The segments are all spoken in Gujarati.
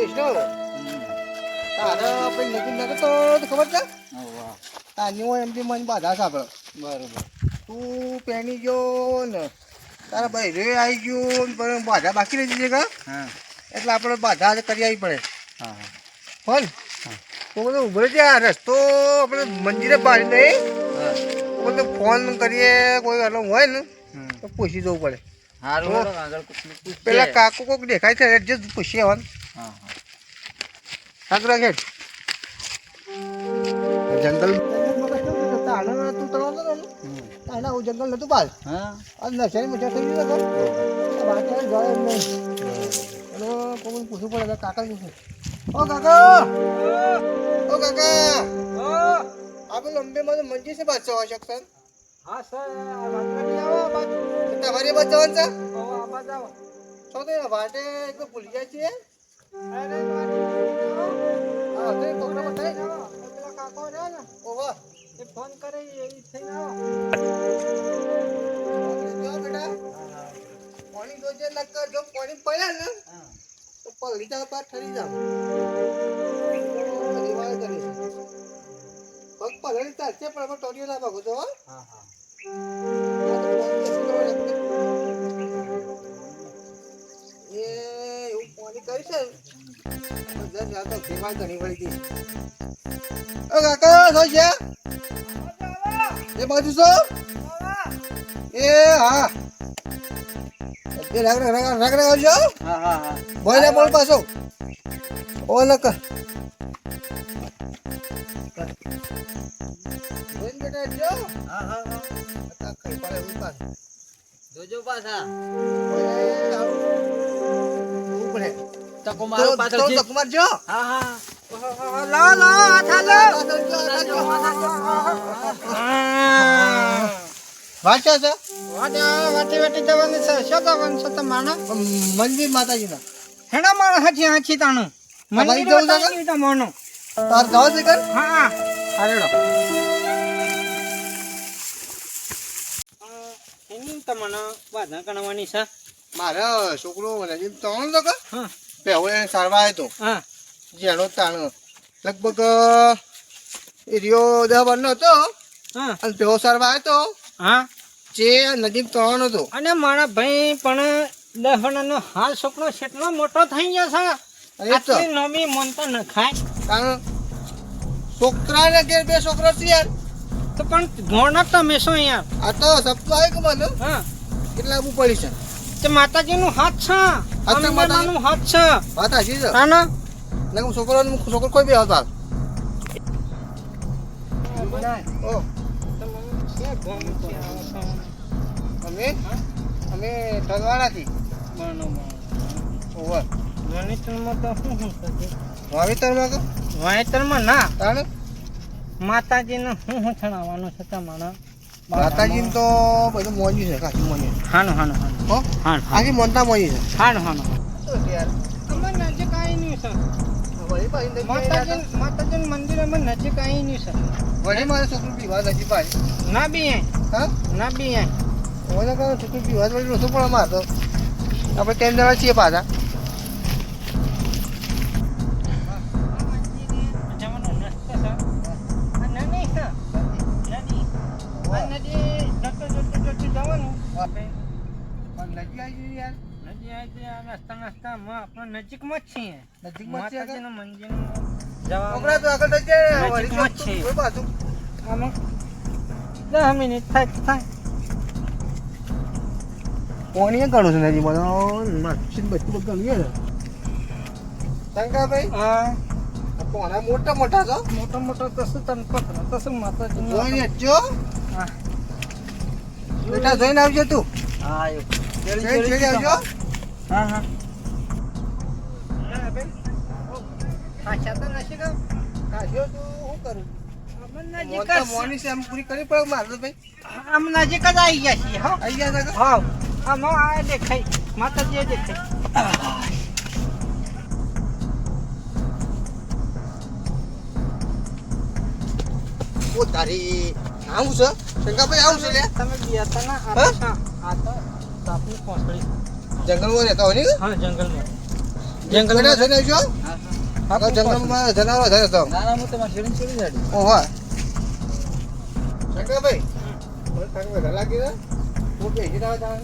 વૈષ્ણવ તારે આપણે નજીક નતો તો ખબર છે તારની હોય એમથી મને બાધા સાંભળ બરોબર તું પેણી ગયો ને તારા ભાઈ રે આવી ગયું પણ બાધા બાકી રહી જશે કા હા એટલે આપણે બાધા કરી આવી પડે હા હોલ તો બધું ઉભરે છે આ રસ્તો આપણે મંદિરે પાડી દઈએ હા બધું ફોન કરીએ કોઈ અલગ હોય ને તો પૂછી જવું પડે હારું તો આગળ પૂછીએ. પેલા કાકુ કોક દેખાય છે એડજસ્ટ પૂછીએ હવે હા હા કાકુ રાખે જંગલ તું તળાવ એના જંગલ નતું પાસ હા આ નર્સરી મજા થઈ ગયું તો વાત જાય એમ નહીં એનો કોઈ પૂછવું પડે કાકા પૂછું ઓ કાકા ઓ કાકા આપણે લંબેમાં તો મંજી છે બાદશાહ હોય શકશે હા સર વાંધો આવો બાજુ તમારી બચાવવાનું છે આવાજ આવો છો તો વાટે એક ભૂલી જાય છે અરે હા તો કોકરા બતાય પેલા કાકો રહ્યા ને ઓહો એ ફોન કરે એ થઈને આવો જો બેટા પાણી જોજે નકર જો પાણી પડ્યા ને હા તો પગડી જા પાર ઠરી જાવ પરિવાર કરી પગ પગડી ચાલશે પણ આપણે ટોડિયો ના ભાગો તો હો હા હા એ એવું પાણી કરી છે જજ આ તો ભેગા ઘણી વળી ગઈ ઓ કાકા શું છે એ બાજુ છો એ હા એ રાગ આવજો હા હા હા બોલે બોલ પાછો ઓ નક બોલ બેટા જો હા હા હા હતા કઈ પડે એવું પાછ જોજો પાછા ઓય આવું ઉપડે તકો મારો પાછળ તો કુમાર જો હા હા લા લા વાંચો છો વાટી વાટી જવાની છે શું જવાનું છે તમારે મંદિર માતાજીના હેડા મારા હાથી હાથી તાણું તમારી મંદિર જવું છે બતાવી તમારનું તાર જવા છે કર હા હારેડો એની તમને વાધા કણવાની છે મારા છોકરો નજીક ત્રણ તો કર હા પહેવો એને સારવા આવ્યો તો હા જેનો તાણ લગભગ એ રહ્યો 10 વાર નો હતો હા અને પહેવો સારવા આવ્યો તો હા જે નજીક ત્રણ હતો અને મારા ભાઈ પણ દહવાનો હાલ છોકરો કેટલો મોટો થઈ ગયો છે અને એ તો આટલી નવી મનતો ન ખાય કારણ છોકરાને ઘેર બે છોકરો છે યાર તો પણ ઘોડા તમે શું યાર આ તો સપનું આવ્યું કે મને હા એટલે આવવું પડી છે તે માતાજીનું હાથ છે હાથ છે માતાજી? અંબેમાનું હાથ છે વાત હાચી છે હા ના ને છોકરો કોઈ બી આવતા ઓ અમે અમે ઠગવાડાથી ઓવર વાવેતરમાં કે વાવેતરમાં ના તાણે માતાજીને શું છણાવવાનું છે તમારે માતાજીને તો બધું મોંજી છે કાચી મોંજી હાનું હાનું હાનું હો હાનું આખી મોનતા મોંજી છે હાનું હાનું તો યાર અમાર નજીક આવી નહીં છે વળી પાછી નજીક માતાજીનું મંદિર અમાર નજીક આવી નહીં છે વળી મારે છોકરું પીવા નજીક પાછી ના બી હા ના બી ઓને કહો છોકરું પીવા વળી રોસો પણ અમારે તો આપણે કેમ જવા છીએ પાછા નજીકમાં જ છીએ નજીકમાં જ છીએ માતાજીનું મંદિર છોકરા તો આગળ થઈ જાય વળી નજીકમાં જ છે. કોઈ પાછું આમાં 10 મિનિટ થાય કોણીએ ઘણું છે નજીક મને માછી બધું ગણીએ ને શંકાભાઈ હા કોણા મોટા મોટા છો મોટો મોટો તસું તન પકડો તસું માતાજીનું જોઈને જો હા બેટા જોઈને આવજો તું હા આવ્યો જોઈને આવજો હા હા ખાસા તો નથી ગયો કાઢ્યો તું શું કરું અમને નજીક મોટા જ મોની છે એમ પૂરી કરી પડે મારે ભાઈ આમ નજીક જ આવી ગયા છીએ હો આવી ગયા હતા હા આમાં આ દેખાય માતાજી દેખાય ઓ તારી આવું છે શંકાભાઈ આવું છે લે તમે ગયા હતા ના હા? આ તો સાપની કોસળી જંગલમાં રહેતા હોય ને હા જંગલમાં બેટા જંગલમાં જોઈને આવજો હા આ જંગલમાં જનાવર વધારે તો ના ના હું તમારી શેરીને ચોરી જાડી ઓહો શંકરભાઈ મને કાંઈ વધારે લાગી ને ઓકે હીરા હતા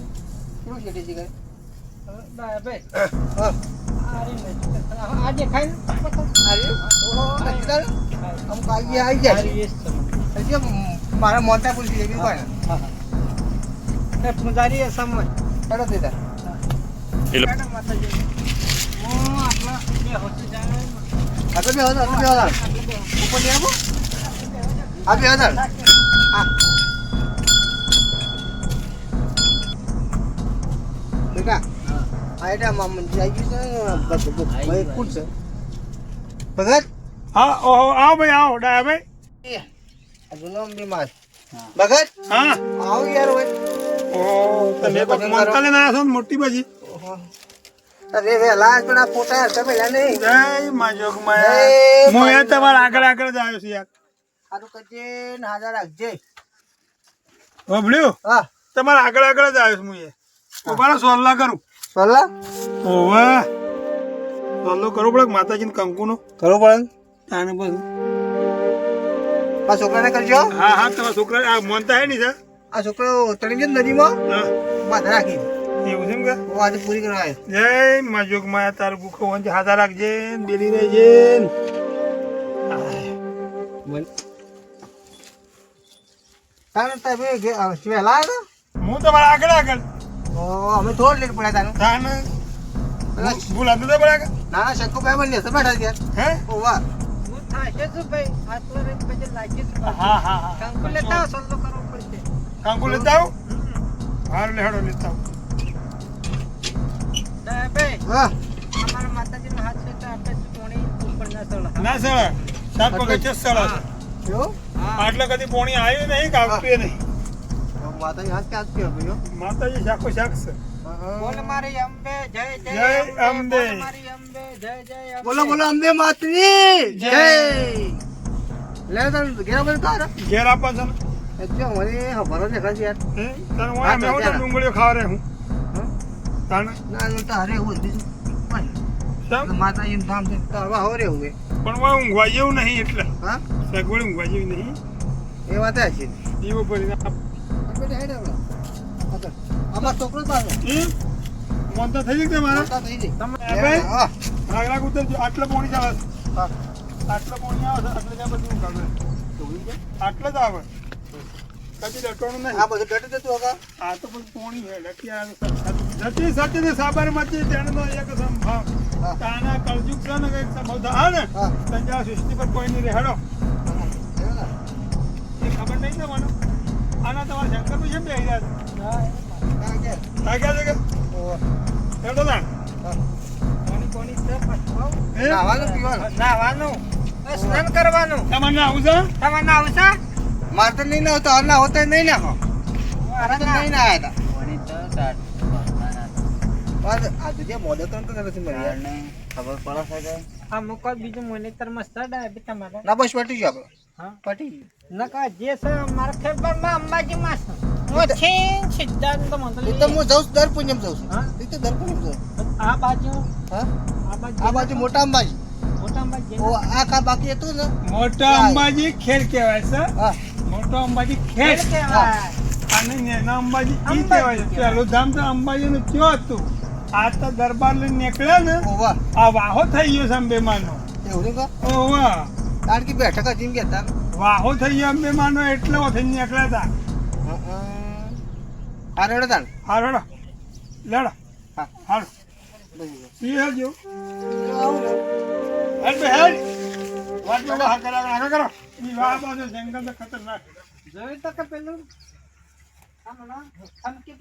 શું શેટી છે ભાઈ હા આ દેખાય ને અરે ઓહો નક્કી અમુક આવી જાય હજી મારા મોટા પુલસી જેવી હોય ને પૂજારી સમજ હેડો દીધા માતાજી આટલા બે હોતી જાય આગળ બે હતા ઉપર લઈ આવો આ બે હતા હા બેટા આ એટા મામન જાય છે ભાઈ કુલ છે ભગત હા ઓહો આવો ભાઈ આવો ડાયા ભાઈ આ જૂનો બીમાર ભગત હા આવો યાર ભાઈ ઓહો તમે કોક મનતા લઈને આવ્યા છો ને મોટી બાજી અરે વેલા પણ આ ફોટા હતા પેલા નહીં જય માં જોગ જય માં માં હું તમારા આગળ આગળ જ આવ્યો છું યાર સારું કરજે ને હાજર રાખજે હોભળ્યું હા તમારા આગળ આગળ જ આવ્યો છું હું એ ઉભારો સોલ્લા કરું સોલા ઓવે સોલ્લો કરવું પડે માતાજીને કંકુનો કરવું પડે તાને બધું આ છોકરાને કરજો હા હા તમારા છોકરા આ મોનતા હે નહીં સર આ છોકરો તણી ગયો નદીમાં હા બાંધ રાખી એવું છે એમ કે હું આજે પૂરી કરવા આવ્યો જય માં જોગ માં તારું ગુખો વંજ હાથા રાખજે ને બેલી રહેજે ને. તારે તમે વહેલા આવ્યા હું તમારા આગળ આગળ હતા અમે થોડ લેટ પડ્યા તાનું તાને ભૂલાતું તો પડે કે ના ના શંકુભાઈ મને લેશે બેઠા ત્યાં હે ઓવા હું થાશે શું ભાઈ આટલો રેત પછી લાગી જ હા હા હા કંકુ લેતા આવો, સલ્લો કરવો પડશે કાંકુ લેતા આવું હારું લે હેડો લેતા આવું ભાઈ હા અમારા માતાજીનો હાથ છે તો આપણે કોણી ઉપર ના સળ ના સર સાત પગે છે સર જો આટલે કદી પોણી આવ્યું નહીં કે આવતું નહીં માતાજી હાથ ક્યાં થયો ભાઈઓ માતાજી શાખો શાક છે બોલ મારી અંબે જય જય જય અંબે. બોલ મારી અંબે જય જય અંબે. બોલો બોલો અંબે માતની જય લે તને ઘેરા બધું તારા ઘેર આપવા છે ને જો મને ખબર જ નથી યાર હે? તને હું હા, એમ એવું તો ચાલ. ડુંગળીઓ ખાવા રે હું હા? તાને ના હું તારે એવું જ બીજું કેમ? માતાજીનું ધામ છે તારવા હવે રહેવું એ પણ હું ઊંઘવા જેવું નહીં એટલે હા સગવડ ઊંઘવા જેવી નહીં એ વાત છે દીવો ભરીને અમાર છોકરો પાછો મોનતા થઈ ગઈ મારા થઈ ગઈ ભાઈ? હા રાગ રાગ ઉતરજો આટલે પોણી જ આવે છે. હા આટલે પોણી આવે છે આટલે ત્યાં બધું ઊંઘ આવે આટલે જ આવે કદી ડટવાનું નહીં આ બધું ઘટી જતું હકા આ તો પણ પોણી છે જતી સતી સાબરમતી તેણનો એક સંભાવ હા. તાના કળજુગ છે ને કઈક સંભવ થાય ને હા તંજા સૃષ્ટિ પર કોઈ નહીં રેહડો એ ખબર નહીં ને મને આના તમારા શંકર પછી એમ બેહી રહ્યા છે લાગ્યા છે કે હેડો તાણ કોણી કોણી છે પાછું હે? નાવાનું પીવાનું નાવાનું સ્નાન કરવાનું તમારે ના આવું છે તમારે ના આવશે મારે તો નહીં ના હોતા ના હોતા નહીં નાખો મારે તો નહીં ના આવ્યા હતા બસ આ જગ્યા મોડે તો નથી મળી યાર ખબર પડે છે કે આ મુકો બીજું મોનિટર મસ્ત ડાયાબી તમારે ના બસ પટી ગયો આપણે હા પટી ગયું નકા જે છે મારા ખેતરમાં અંબાજીમાં છે હું છીન સિદ્ધાંત એ તો મંડળી હું જાઉં છું, દર પૂનમ જાઉં છું હા એ તો દર પૂનમ જાઉં આ બાજુ હા આ બાજુ આ બાજુ મોટા અંબાજી મોટા અંબાજી ઓ આ કા બાકી હતું ને મોટા અંબાજી ખેર કહેવાય છે હા મોટો અંબાજી ખેર ખેડ કહેવાય. અને નેના અંબાજી ઈ અંબાજી કહેવાય છે કહેવાય. પેલું ધામ તો અંબાજીનું ક્યાં હતું આ તો દરબાર લઈને નીકળ્યા ને ઓ વાહ આ વાહો થઈ ગયો છે અંબેમાનો એવું નહીં કા ઓ વાહ કારણ કે બેઠક જ એમ કહેતા વાહો થઈ ગયો અંબેમાનો એટલે થઈ નીકળ્યા હતા હા રેડો તાન હારો હેડો લેડો હા હારો બધી ગયું. સી હેજો આવું ને. હેડ બે હેડ વાત બેડો હા કરા આગળ કરો ઈ વાહ બાજુ જંગલ તો ખતરનાક જોયું તો કે પેલું આમ ના, ધમકી